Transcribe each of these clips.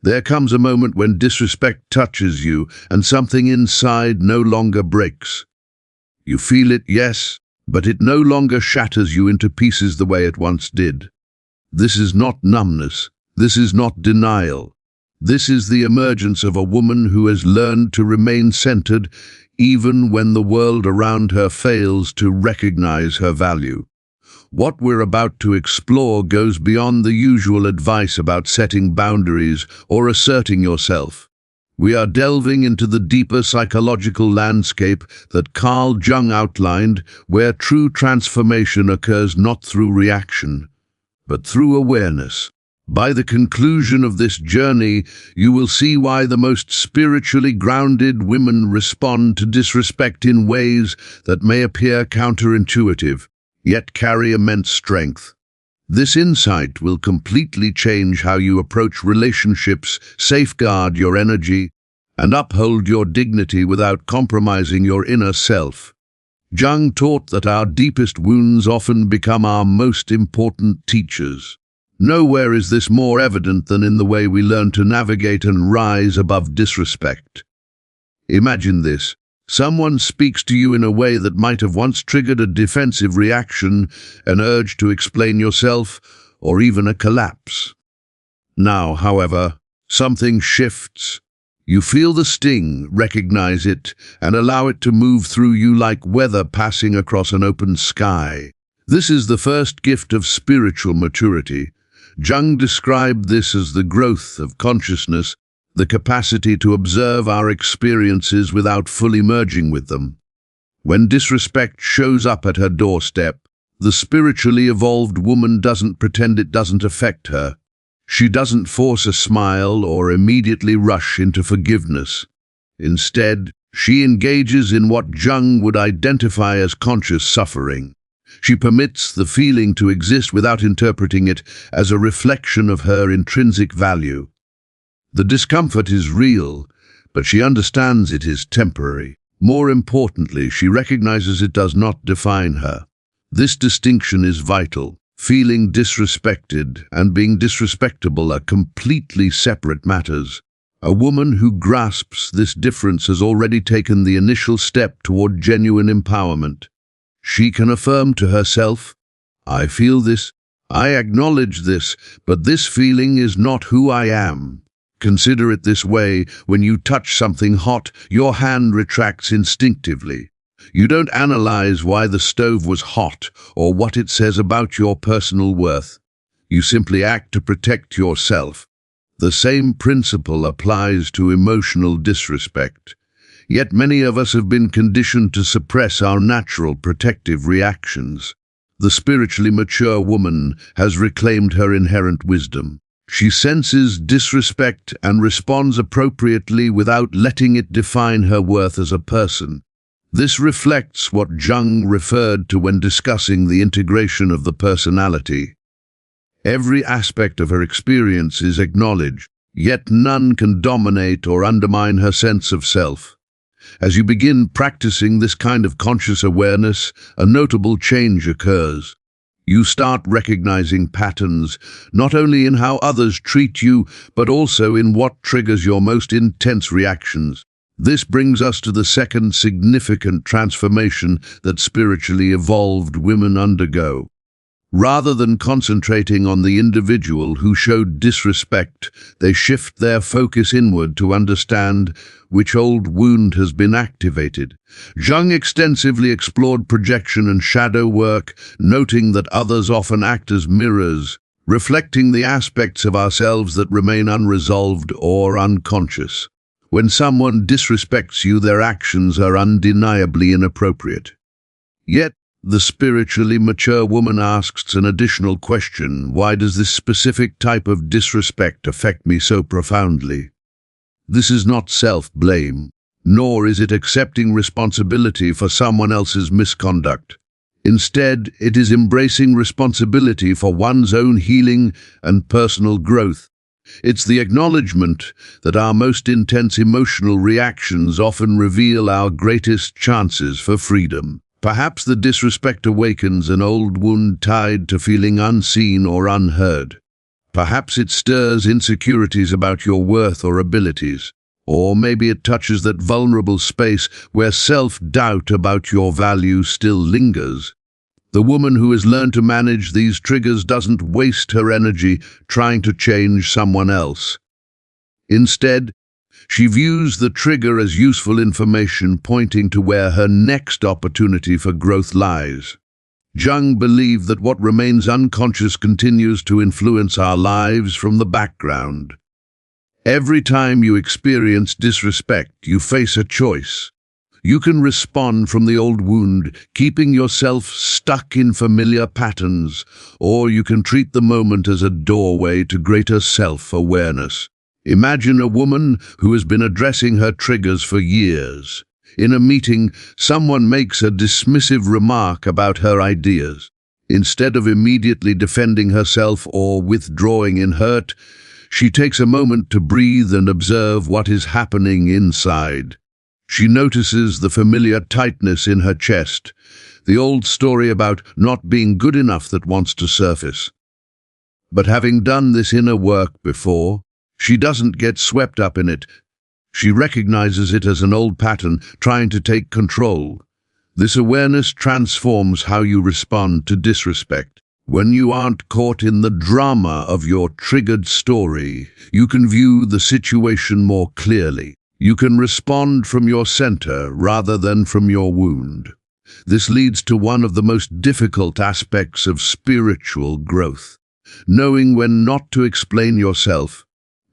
There comes a moment when disrespect touches you and something inside no longer breaks. You feel it, yes, but it no longer shatters you into pieces the way it once did. This is not numbness. This is not denial. This is the emergence of a woman who has learned to remain centered even when the world around her fails to recognize her value. What we're about to explore goes beyond the usual advice about setting boundaries or asserting yourself. We are delving into the deeper psychological landscape that Carl Jung outlined, where true transformation occurs not through reaction, but through awareness. By the conclusion of this journey, you will see why the most spiritually grounded women respond to disrespect in ways that may appear counterintuitive, yet carry immense strength. This insight will completely change how you approach relationships, safeguard your energy, and uphold your dignity without compromising your inner self. Jung taught that our deepest wounds often become our most important teachers. Nowhere is this more evident than in the way we learn to navigate and rise above disrespect. Imagine this. Someone speaks to you in a way that might have once triggered a defensive reaction, an urge to explain yourself, or even a collapse. Now, however, something shifts. You feel the sting, recognize it, and allow it to move through you like weather passing across an open sky. This is the first gift of spiritual maturity. Jung described this as the growth of consciousness, the capacity to observe our experiences without fully merging with them. When disrespect shows up at her doorstep, the spiritually evolved woman doesn't pretend it doesn't affect her. She doesn't force a smile or immediately rush into forgiveness. Instead, she engages in what Jung would identify as conscious suffering. She permits the feeling to exist without interpreting it as a reflection of her intrinsic value. The discomfort is real, but she understands it is temporary. More importantly, she recognizes it does not define her. This distinction is vital. Feeling disrespected and being disrespectable are completely separate matters. A woman who grasps this difference has already taken the initial step toward genuine empowerment. She can affirm to herself, "I feel this, I acknowledge this, but this feeling is not who I am." Consider it this way: when you touch something hot, your hand retracts instinctively. You don't analyze why the stove was hot or what it says about your personal worth. You simply act to protect yourself. The same principle applies to emotional disrespect. Yet many of us have been conditioned to suppress our natural protective reactions. The spiritually mature woman has reclaimed her inherent wisdom. She senses disrespect and responds appropriately without letting it define her worth as a person. This reflects what Jung referred to when discussing the integration of the personality. Every aspect of her experience is acknowledged, yet none can dominate or undermine her sense of self. As you begin practicing this kind of conscious awareness, a notable change occurs. You start recognizing patterns, not only in how others treat you, but also in what triggers your most intense reactions. This brings us to the second significant transformation that spiritually evolved women undergo. Rather than concentrating on the individual who showed disrespect, they shift their focus inward to understand which old wound has been activated. Jung extensively explored projection and shadow work, noting that others often act as mirrors, reflecting the aspects of ourselves that remain unresolved or unconscious. When someone disrespects you, their actions are undeniably inappropriate. Yet, the spiritually mature woman asks an additional question: why does this specific type of disrespect affect me so profoundly? This is not self-blame, nor is it accepting responsibility for someone else's misconduct. Instead, it is embracing responsibility for one's own healing and personal growth. It's the acknowledgement that our most intense emotional reactions often reveal our greatest chances for freedom. Perhaps the disrespect awakens an old wound tied to feeling unseen or unheard. Perhaps it stirs insecurities about your worth or abilities. Or maybe it touches that vulnerable space where self-doubt about your value still lingers. The woman who has learned to manage these triggers doesn't waste her energy trying to change someone else. Instead, she views the trigger as useful information pointing to where her next opportunity for growth lies. Jung believed that what remains unconscious continues to influence our lives from the background. Every time you experience disrespect, you face a choice. You can respond from the old wound, keeping yourself stuck in familiar patterns, or you can treat the moment as a doorway to greater self-awareness. Imagine a woman who has been addressing her triggers for years. In a meeting, someone makes a dismissive remark about her ideas. Instead of immediately defending herself or withdrawing in hurt, she takes a moment to breathe and observe what is happening inside. She notices the familiar tightness in her chest, the old story about not being good enough that wants to surface. But having done this inner work before, she doesn't get swept up in it. She recognizes it as an old pattern, trying to take control. This awareness transforms how you respond to disrespect. When you aren't caught in the drama of your triggered story, you can view the situation more clearly. You can respond from your center rather than from your wound. This leads to one of the most difficult aspects of spiritual growth, knowing when not to explain yourself.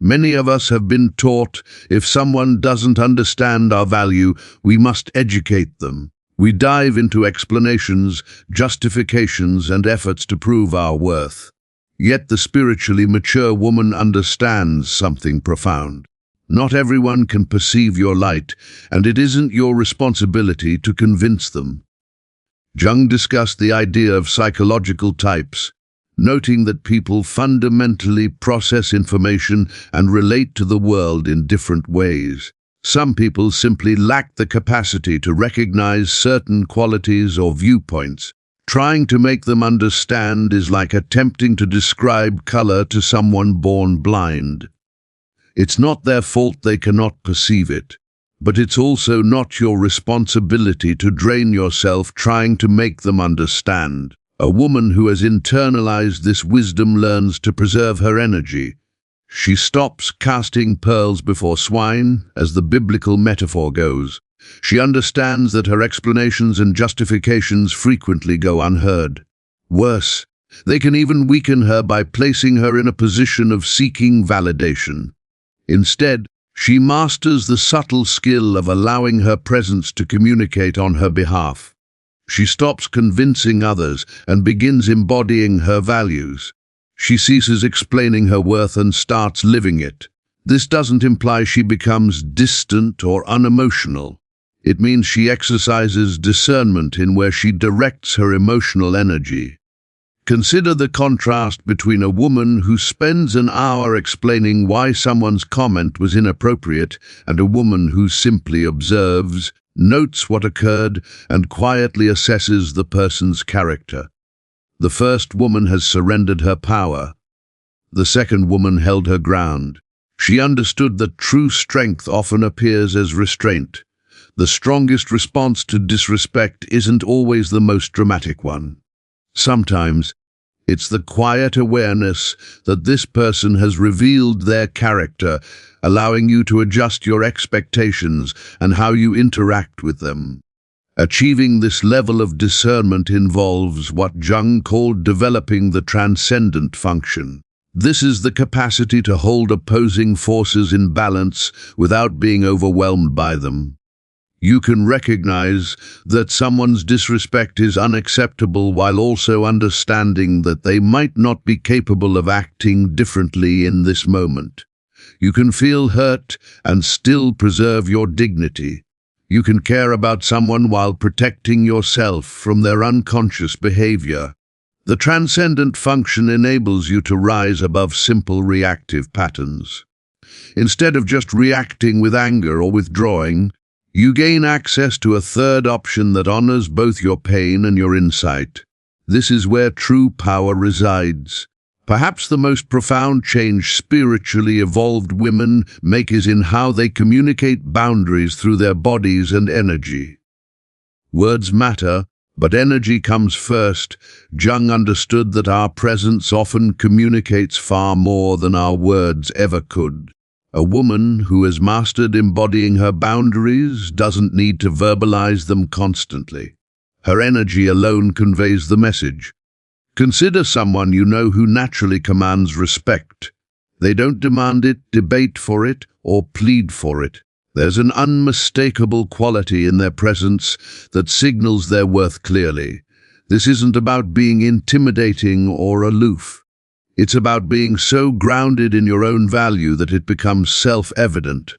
Many of us have been taught if someone doesn't understand our value, we must educate them. We dive into explanations, justifications, and efforts to prove our worth. Yet the spiritually mature woman understands something profound. Not everyone can perceive your light, and it isn't your responsibility to convince them. Jung discussed the idea of psychological types, noting that people fundamentally process information and relate to the world in different ways. Some people simply lack the capacity to recognize certain qualities or viewpoints. Trying to make them understand is like attempting to describe color to someone born blind. It's not their fault they cannot perceive it, but it's also not your responsibility to drain yourself trying to make them understand. A woman who has internalized this wisdom learns to preserve her energy. She stops casting pearls before swine, as the biblical metaphor goes. She understands that her explanations and justifications frequently go unheard. Worse, they can even weaken her by placing her in a position of seeking validation. Instead, she masters the subtle skill of allowing her presence to communicate on her behalf. She stops convincing others and begins embodying her values. She ceases explaining her worth and starts living it. This doesn't imply she becomes distant or unemotional. It means she exercises discernment in where she directs her emotional energy. Consider the contrast between a woman who spends an hour explaining why someone's comment was inappropriate and a woman who simply observes, notes what occurred, and quietly assesses the person's character. The first woman has surrendered her power. The second woman held her ground. She understood that true strength often appears as restraint. The strongest response to disrespect isn't always the most dramatic one. Sometimes, it's the quiet awareness that this person has revealed their character, allowing you to adjust your expectations and how you interact with them. Achieving this level of discernment involves what Jung called developing the transcendent function. This is the capacity to hold opposing forces in balance without being overwhelmed by them. You can recognize that someone's disrespect is unacceptable while also understanding that they might not be capable of acting differently in this moment. You can feel hurt and still preserve your dignity. You can care about someone while protecting yourself from their unconscious behavior. The transcendent function enables you to rise above simple reactive patterns. Instead of just reacting with anger or withdrawing, you gain access to a third option that honors both your pain and your insight. This is where true power resides. Perhaps the most profound change spiritually evolved women make is in how they communicate boundaries through their bodies and energy. Words matter, but energy comes first. Jung understood that our presence often communicates far more than our words ever could. A woman who has mastered embodying her boundaries doesn't need to verbalize them constantly. Her energy alone conveys the message. Consider someone you know who naturally commands respect. They don't demand it, debate for it, or plead for it. There's an unmistakable quality in their presence that signals their worth clearly. This isn't about being intimidating or aloof. It's about being so grounded in your own value that it becomes self-evident.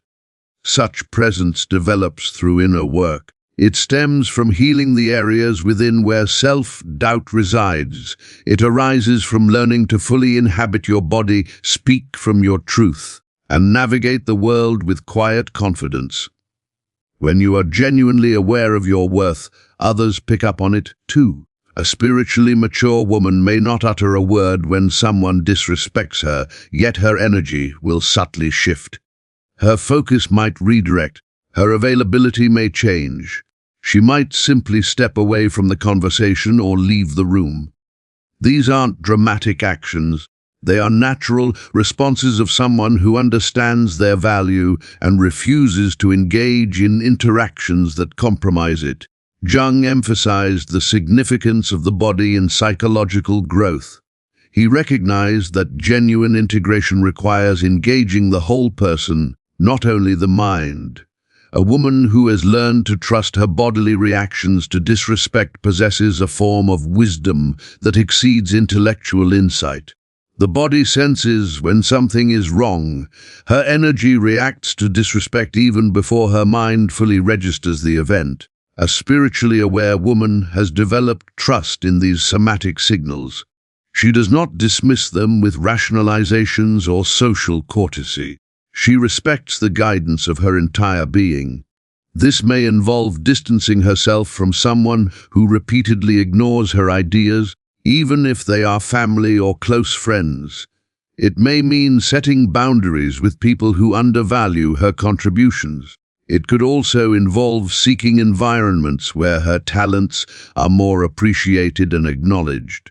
Such presence develops through inner work. It stems from healing the areas within where self-doubt resides. It arises from learning to fully inhabit your body, speak from your truth, and navigate the world with quiet confidence. When you are genuinely aware of your worth, others pick up on it too. A spiritually mature woman may not utter a word when someone disrespects her, yet her energy will subtly shift. Her focus might redirect. Her availability may change. She might simply step away from the conversation or leave the room. These aren't dramatic actions. They are natural responses of someone who understands their value and refuses to engage in interactions that compromise it. Jung emphasized the significance of the body in psychological growth. He recognized that genuine integration requires engaging the whole person, not only the mind. A woman who has learned to trust her bodily reactions to disrespect possesses a form of wisdom that exceeds intellectual insight. The body senses when something is wrong. Her energy reacts to disrespect even before her mind fully registers the event. A spiritually aware woman has developed trust in these somatic signals. She does not dismiss them with rationalizations or social courtesy. She respects the guidance of her entire being. This may involve distancing herself from someone who repeatedly ignores her ideas, even if they are family or close friends. It may mean setting boundaries with people who undervalue her contributions. It could also involve seeking environments where her talents are more appreciated and acknowledged.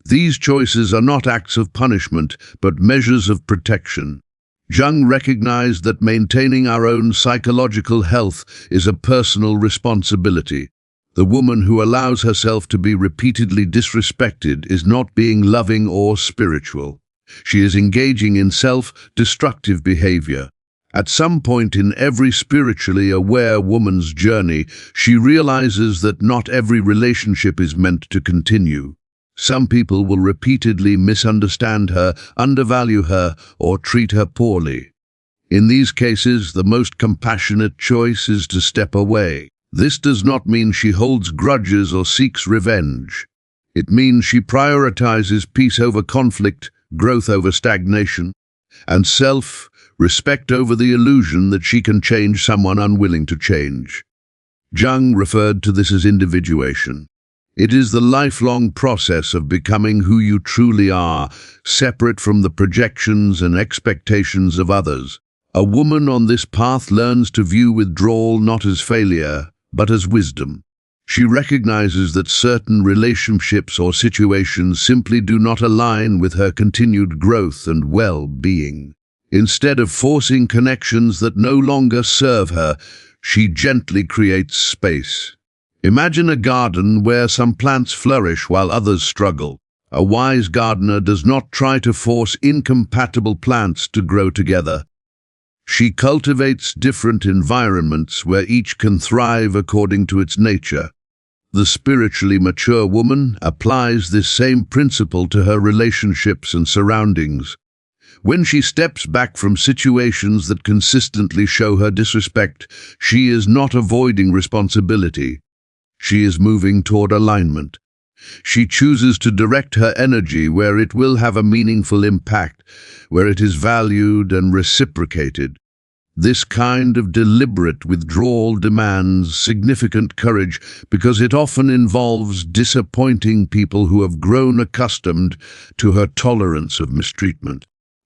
These choices are not acts of punishment, but measures of protection. Jung recognized that maintaining our own psychological health is a personal responsibility. The woman who allows herself to be repeatedly disrespected is not being loving or spiritual. She is engaging in self-destructive behavior. At some point in every spiritually aware woman's journey, she realizes that not every relationship is meant to continue. Some people will repeatedly misunderstand her, undervalue her, or treat her poorly. In these cases, the most compassionate choice is to step away. This does not mean she holds grudges or seeks revenge. It means she prioritizes peace over conflict, growth over stagnation, and self-respect over the illusion that she can change someone unwilling to change. Jung referred to this as individuation. It is the lifelong process of becoming who you truly are, separate from the projections and expectations of others. A woman on this path learns to view withdrawal not as failure, but as wisdom. She recognizes that certain relationships or situations simply do not align with her continued growth and well-being. Instead of forcing connections that no longer serve her, she gently creates space. Imagine a garden where some plants flourish while others struggle. A wise gardener does not try to force incompatible plants to grow together. She cultivates different environments where each can thrive according to its nature. The spiritually mature woman applies this same principle to her relationships and surroundings. When she steps back from situations that consistently show her disrespect, she is not avoiding responsibility. She is moving toward alignment. She chooses to direct her energy where it will have a meaningful impact, where it is valued and reciprocated. This kind of deliberate withdrawal demands significant courage because it often involves disappointing people who have grown accustomed to her tolerance of mistreatment.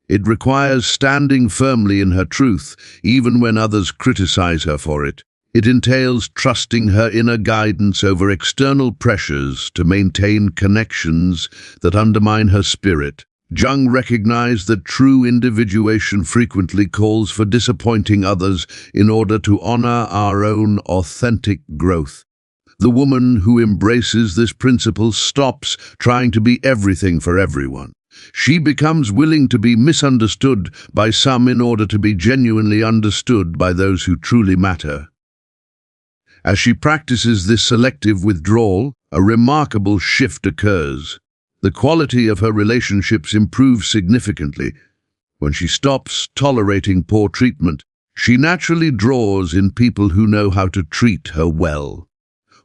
It requires standing firmly in her truth, even when others criticize her for it. It entails trusting her inner guidance over external pressures to maintain connections that undermine her spirit. Jung recognized that true individuation frequently calls for disappointing others in order to honor our own authentic growth. The woman who embraces this principle stops trying to be everything for everyone. She becomes willing to be misunderstood by some in order to be genuinely understood by those who truly matter. As she practices this selective withdrawal, a remarkable shift occurs. The quality of her relationships improves significantly. When she stops tolerating poor treatment, she naturally draws in people who know how to treat her well.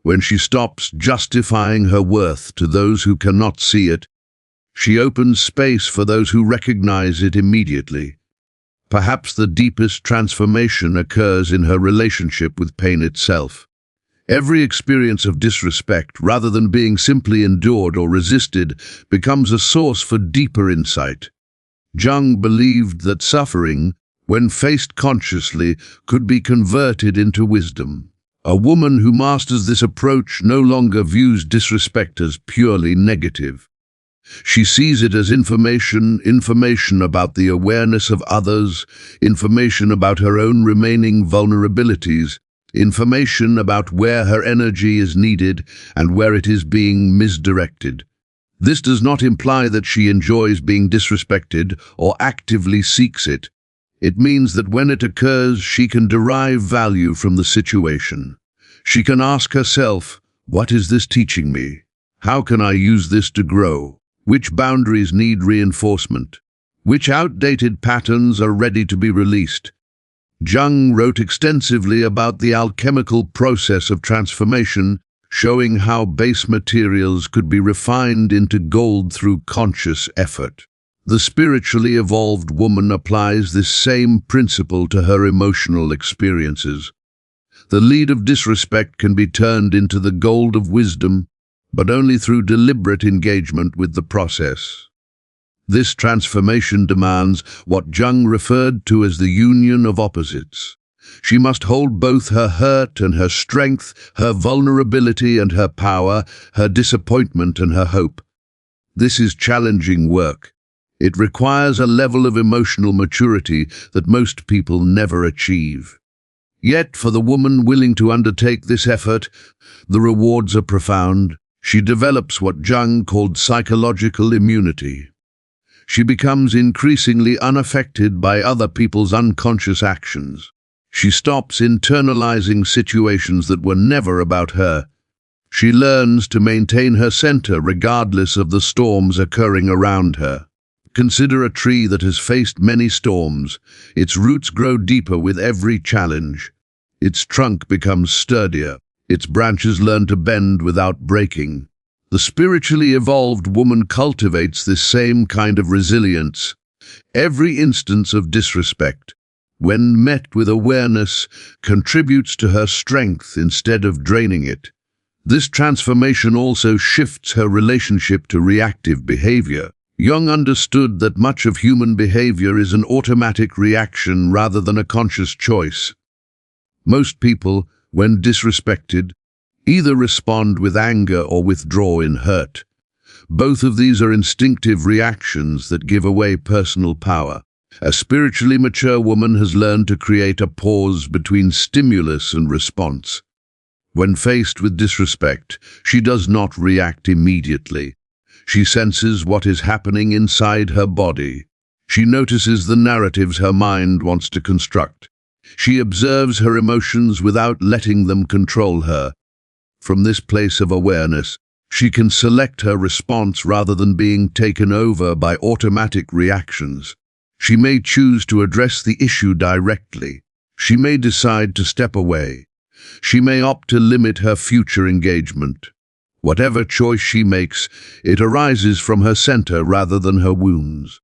When she stops justifying her worth to those who cannot see it, she opens space for those who recognize it immediately. Perhaps the deepest transformation occurs in her relationship with pain itself. Every experience of disrespect, rather than being simply endured or resisted, becomes a source for deeper insight. Jung believed that suffering, when faced consciously, could be converted into wisdom. A woman who masters this approach no longer views disrespect as purely negative. She sees it as information about the awareness of others, information about her own remaining vulnerabilities, information about where her energy is needed and where it is being misdirected. This does not imply that she enjoys being disrespected or actively seeks it. It means that when it occurs, she can derive value from the situation. She can ask herself, what is this teaching me? How can I use this to grow? Which boundaries need reinforcement? Which outdated patterns are ready to be released? Jung wrote extensively about the alchemical process of transformation, showing how base materials could be refined into gold through conscious effort. The spiritually evolved woman applies this same principle to her emotional experiences. The lead of disrespect can be turned into the gold of wisdom, but only through deliberate engagement with the process. This transformation demands what Jung referred to as the union of opposites. She must hold both her hurt and her strength, her vulnerability and her power, her disappointment and her hope. This is challenging work. It requires a level of emotional maturity that most people never achieve. Yet, for the woman willing to undertake this effort, the rewards are profound. She develops what Jung called psychological immunity. She becomes increasingly unaffected by other people's unconscious actions. She stops internalizing situations that were never about her. She learns to maintain her center regardless of the storms occurring around her. Consider a tree that has faced many storms. Its roots grow deeper with every challenge. Its trunk becomes sturdier. Its branches learn to bend without breaking. The spiritually evolved woman cultivates this same kind of resilience. Every instance of disrespect, when met with awareness, contributes to her strength instead of draining it. This transformation also shifts her relationship to reactive behavior. Jung understood that much of human behavior is an automatic reaction rather than a conscious choice. Most people, when disrespected, either respond with anger or withdraw in hurt. Both of these are instinctive reactions that give away personal power. A spiritually mature woman has learned to create a pause between stimulus and response. When faced with disrespect, she does not react immediately. She senses what is happening inside her body. She notices the narratives her mind wants to construct. She observes her emotions without letting them control her. From this place of awareness, she can select her response rather than being taken over by automatic reactions. She may choose to address the issue directly. She may decide to step away. She may opt to limit her future engagement. Whatever choice she makes, it arises from her center rather than her wounds.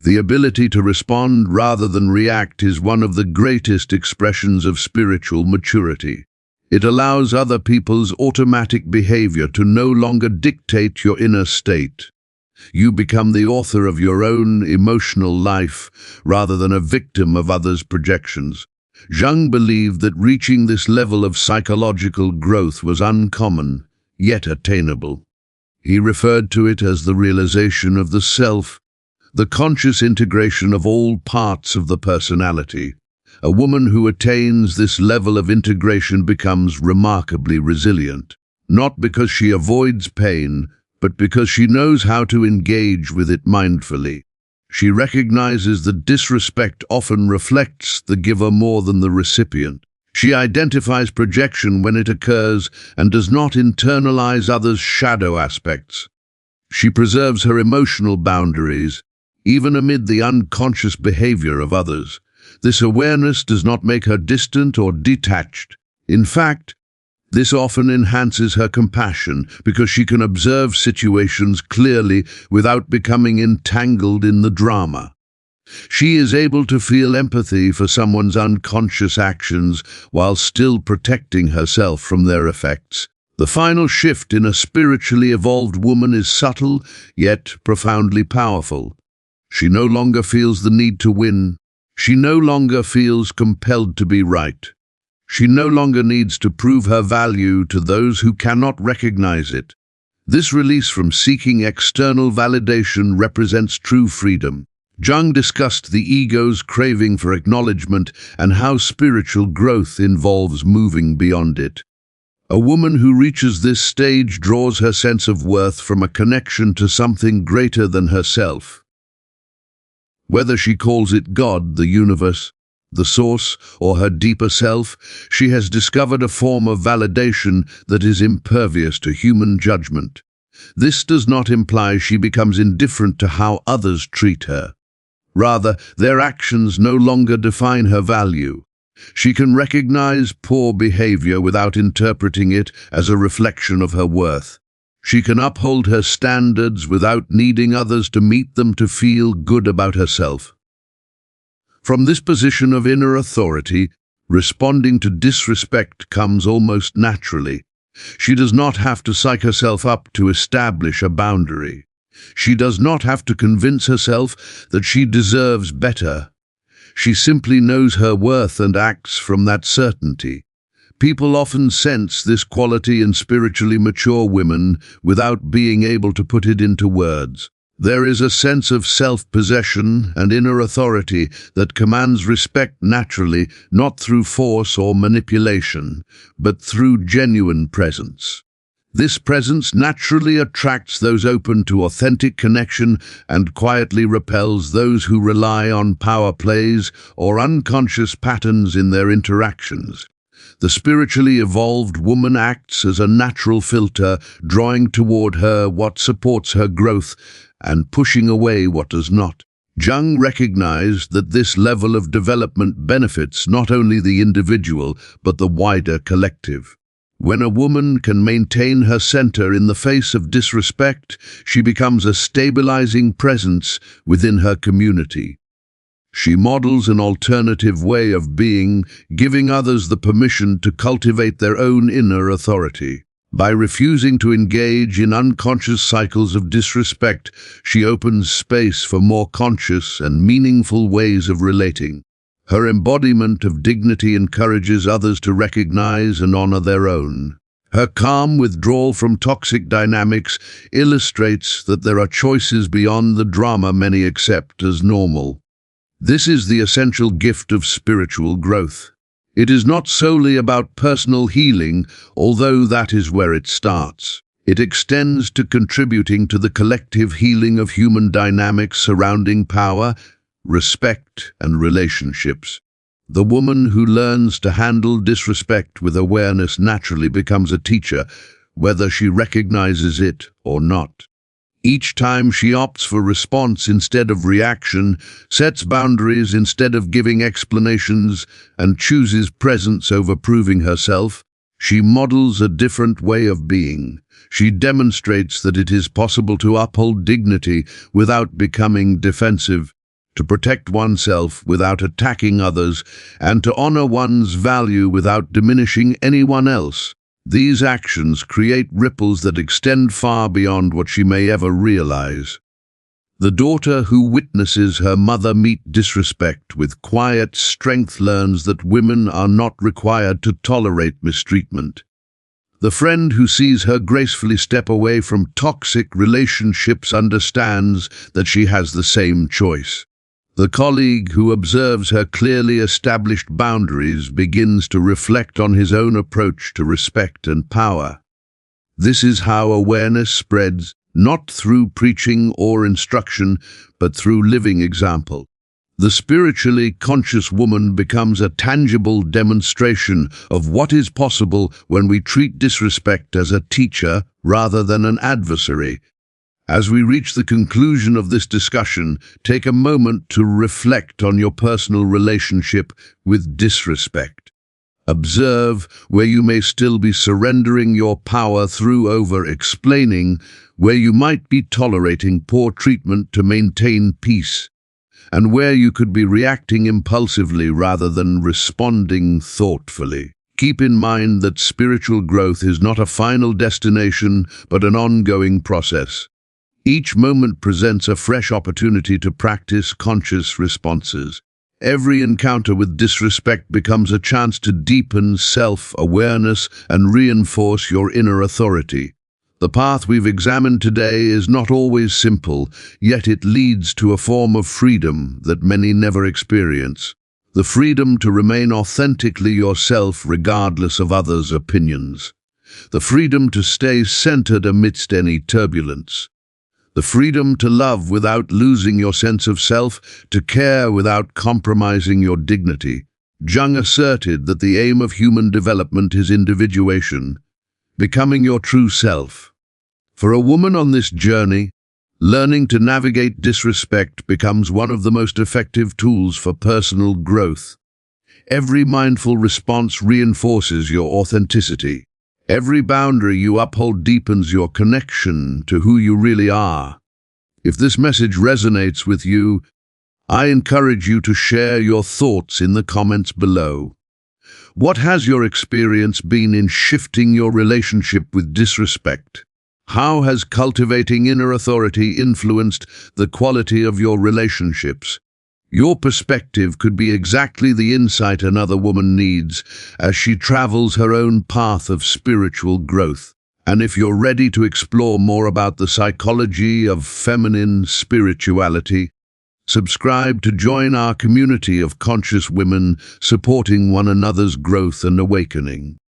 The ability to respond rather than react is one of the greatest expressions of spiritual maturity. It allows other people's automatic behavior to no longer dictate your inner state. You become the author of your own emotional life rather than a victim of others' projections. Jung believed that reaching this level of psychological growth was uncommon, yet attainable. He referred to it as the realization of the self, the conscious integration of all parts of the personality. A woman who attains this level of integration becomes remarkably resilient, not because she avoids pain, but because she knows how to engage with it mindfully. She recognizes that disrespect often reflects the giver more than the recipient. She identifies projection when it occurs and does not internalize others' shadow aspects. She preserves her emotional boundaries, even amid the unconscious behavior of others. This awareness does not make her distant or detached. In fact, this often enhances her compassion because she can observe situations clearly without becoming entangled in the drama. She is able to feel empathy for someone's unconscious actions while still protecting herself from their effects. The final shift in a spiritually evolved woman is subtle, yet profoundly powerful. She no longer feels the need to win. She no longer feels compelled to be right. She no longer needs to prove her value to those who cannot recognize it. This release from seeking external validation represents true freedom. Jung discussed the ego's craving for acknowledgement and how spiritual growth involves moving beyond it. A woman who reaches this stage draws her sense of worth from a connection to something greater than herself. Whether she calls it God, the universe, the source, or her deeper self, she has discovered a form of validation that is impervious to human judgment. This does not imply she becomes indifferent to how others treat her. Rather, their actions no longer define her value. She can recognize poor behavior without interpreting it as a reflection of her worth. She can uphold her standards without needing others to meet them to feel good about herself. From this position of inner authority, responding to disrespect comes almost naturally. She does not have to psych herself up to establish a boundary. She does not have to convince herself that she deserves better. She simply knows her worth and acts from that certainty. People often sense this quality in spiritually mature women without being able to put it into words. There is a sense of self-possession and inner authority that commands respect naturally, not through force or manipulation, but through genuine presence. This presence naturally attracts those open to authentic connection and quietly repels those who rely on power plays or unconscious patterns in their interactions. The spiritually evolved woman acts as a natural filter, drawing toward her what supports her growth and pushing away what does not. Jung recognized that this level of development benefits not only the individual, but the wider collective. When a woman can maintain her center in the face of disrespect, she becomes a stabilizing presence within her community. She models an alternative way of being, giving others the permission to cultivate their own inner authority. By refusing to engage in unconscious cycles of disrespect, she opens space for more conscious and meaningful ways of relating. Her embodiment of dignity encourages others to recognize and honor their own. Her calm withdrawal from toxic dynamics illustrates that there are choices beyond the drama many accept as normal. This is the essential gift of spiritual growth. It is not solely about personal healing, although that is where it starts. It extends to contributing to the collective healing of human dynamics surrounding power, respect, and relationships. The woman who learns to handle disrespect with awareness naturally becomes a teacher, whether she recognizes it or not. Each time she opts for response instead of reaction, sets boundaries instead of giving explanations, and chooses presence over proving herself, she models a different way of being. She demonstrates that it is possible to uphold dignity without becoming defensive. to protect oneself without attacking others, and to honor one's value without diminishing anyone else. These actions create ripples that extend far beyond what she may ever realize. The daughter who witnesses her mother meet disrespect with quiet strength learns that women are not required to tolerate mistreatment. The friend who sees her gracefully step away from toxic relationships understands that she has the same choice. The colleague who observes her clearly established boundaries begins to reflect on his own approach to respect and power. This is how awareness spreads, not through preaching or instruction, but through living example. The spiritually conscious woman becomes a tangible demonstration of what is possible when we treat disrespect as a teacher rather than an adversary. As we reach the conclusion of this discussion, take a moment to reflect on your personal relationship with disrespect. Observe where you may still be surrendering your power through over-explaining, where you might be tolerating poor treatment to maintain peace, and where you could be reacting impulsively rather than responding thoughtfully. Keep in mind that spiritual growth is not a final destination, but an ongoing process. Each moment presents a fresh opportunity to practice conscious responses. Every encounter with disrespect becomes a chance to deepen self-awareness and reinforce your inner authority. The path we've examined today is not always simple, yet it leads to a form of freedom that many never experience. The freedom to remain authentically yourself regardless of others' opinions. The freedom to stay centered amidst any turbulence. The freedom to love without losing your sense of self, to care without compromising your dignity. Jung asserted that the aim of human development is individuation, becoming your true self. For a woman on this journey, learning to navigate disrespect becomes one of the most effective tools for personal growth. Every mindful response reinforces your authenticity. Every boundary you uphold deepens your connection to who you really are. If this message resonates with you, I encourage you to share your thoughts in the comments below. What has your experience been in shifting your relationship with disrespect? How has cultivating inner authority influenced the quality of your relationships? Your perspective could be exactly the insight another woman needs as she travels her own path of spiritual growth. And if you're ready to explore more about the psychology of feminine spirituality, subscribe to join our community of conscious women supporting one another's growth and awakening.